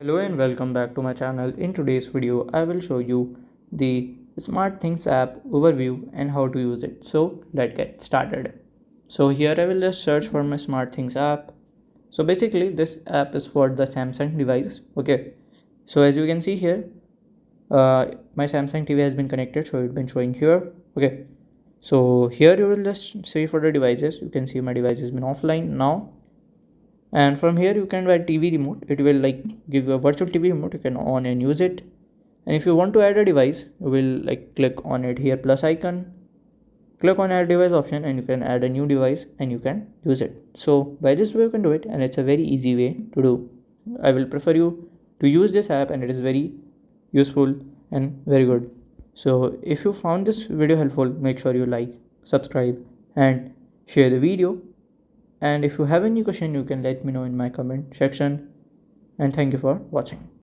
Hello and welcome back to my channel. In today's video, I will show you the SmartThings app overview and how to use it. So let's get started. So here I will just search for my SmartThings app. So basically this app is for the Samsung device. Okay. So as you can see here, my Samsung TV has been connected. So it's been showing here. Okay. So here you will just see for the devices. You can see my device has been offline now, and from here you can add TV remote. It will like give you a virtual TV remote. You can on and use it. And if you want to add a device, you will like click on it here plus icon, click on add device option, and you can add a new device and you can use it. So by this way you can do it, and it's a very easy way to do. I will prefer you to use this app, and it is very useful and very good. So if you found this video helpful, make sure you like, subscribe, and share the video. And if you have any question, you can let me know in my comment section. And thank you for watching.